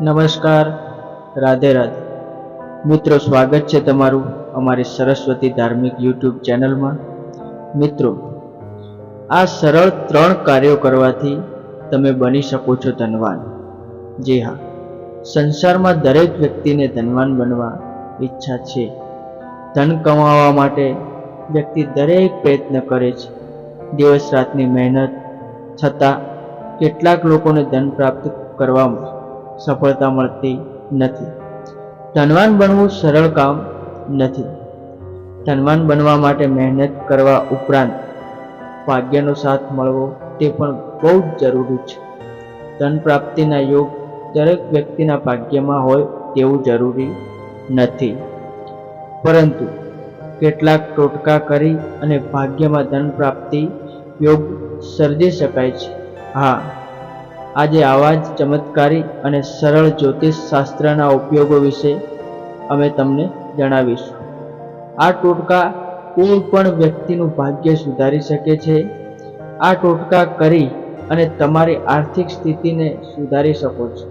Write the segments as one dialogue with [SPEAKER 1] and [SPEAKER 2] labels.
[SPEAKER 1] નમસ્કાર, રાધે રાધે. મિત્રો, સ્વાગત છે તમારું અમારી સરસ્વતી ધાર્મિક યુટ્યુબ ચેનલમાં. મિત્રો, આ સરળ 3 કાર્યો કરવાથી તમે બની શકો છો ધનવાન. જી હા, સંસારમાં દરેક વ્યક્તિને ધનવાન બનવા ઈચ્છા છે. ધન કમાવા માટે વ્યક્તિ દરેક પ્રયત્ન કરે છે. દિવસ રાતની મહેનત છતાં કેટલાક લોકોને ધન પ્રાપ્ત કરવામાં સફળતા મળતી નથી. ધનવાન બનવું સરળ કામ નથી. ધનવાન બનવા માટે મહેનત કરવા ઉપરાંત ભાગ્યનો સાથ મળવો તે પણ બહુ જ જરૂરી છે. ધન પ્રાપ્તિના યોગ દરેક વ્યક્તિના ભાગ્યમાં હોય તેવું જરૂરી નથી, પરંતુ કેટલાક ટોટકા કરી અને ભાગ્યમાં ધન પ્રાપ્તિ યોગ સર્જી શકાય છે. હા, આજે આવા જ ચમત્કારી અને સરળ જ્યોતિષ શાસ્ત્રના ઉપયોગો વિશે અમે તમને જણાવીશું. આ ટોટકા કોઈ પણ વ્યક્તિનું ભાગ્ય સુધારી શકે છે. આ ટોટકા કરી અને તમારી આર્થિક સ્થિતિને સુધારી શકો છો.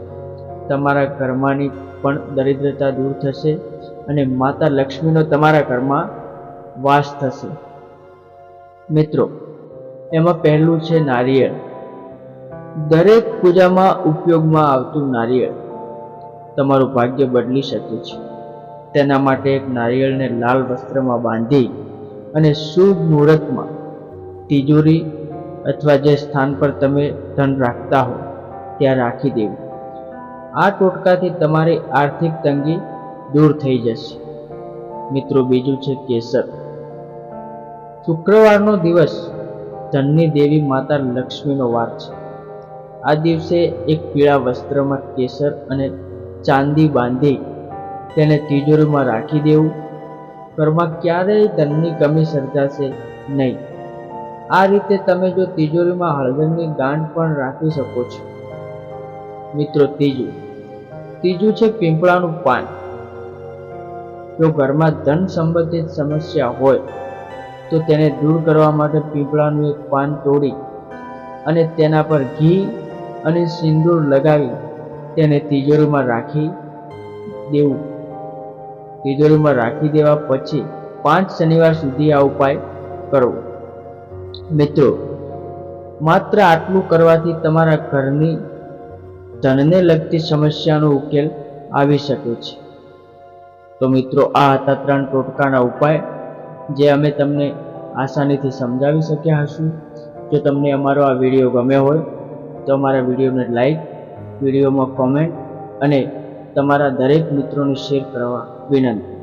[SPEAKER 1] તમારા ઘરમાંની પણ દરિદ્રતા દૂર થશે અને માતા લક્ષ્મીનો તમારા ઘરમાં વાસ થશે. મિત્રો, એમાં પહેલું છે નારિયેળ. દરેક પૂજામાં ઉપયોગમાં આવતું નારિયેળ તમારું ભાગ્ય બદલી શકે છે. તેના માટે એક નારિયેળને લાલ વસ્ત્રમાં બાંધી અને શુભ મુહૂર્તમાં તિજોરી અથવા જે સ્થાન પર તમે ધન રાખતા હો ત્યાં રાખી દેવું. આ ટોટકાથી તમારી આર્થિક તંગી દૂર થઈ જશે. મિત્રો, બીજું છે કેસર. શુક્રવારનો દિવસ ધનની દેવી માતા લક્ષ્મીનો વાર છે. આ દિવસે એક પીળા વસ્ત્રમાં કેસર અને ચાંદી બાંધી તેને તિજોરીમાં રાખી દેવું. ઘરમાં ક્યારેય ધનની કમી સર્જાશે નહીં. આ રીતે તમે જો તિજોરીમાં હળદરની ગાંઠ પણ રાખી શકો છો. મિત્રો, ત્રીજું છે પીપળાનું પાન. જો ઘરમાં ધન સંબંધિત સમસ્યા હોય તો તેને દૂર કરવા માટે પીપળાનું એક પાન તોડી અને તેના પર ઘી અને સિંદૂર લગાવી તેને તિજોરીમાં રાખી દેવું. તિજોરીમાં રાખી દેવા પછી 5 શનિવાર સુધી આ ઉપાય કરવો. મિત્રો, માત્ર આટલું કરવાથી તમારા ઘરની ધનને લગતી સમસ્યાનો ઉકેલ આવી શકે છે. તો મિત્રો, આ હતા 3 ટોટકાના ઉપાય જે અમે તમને આસાનીથી સમજાવી શક્યા હશું. જો તમને અમારો આ વિડીયો ગમ્યો હોય તો અમારા વિડીયોને લાઈક, વિડીયોમાં કોમેન્ટ અને તમારા દરેક મિત્રોને શેર કરવા વિનંતી.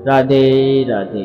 [SPEAKER 1] રાધે રાધે.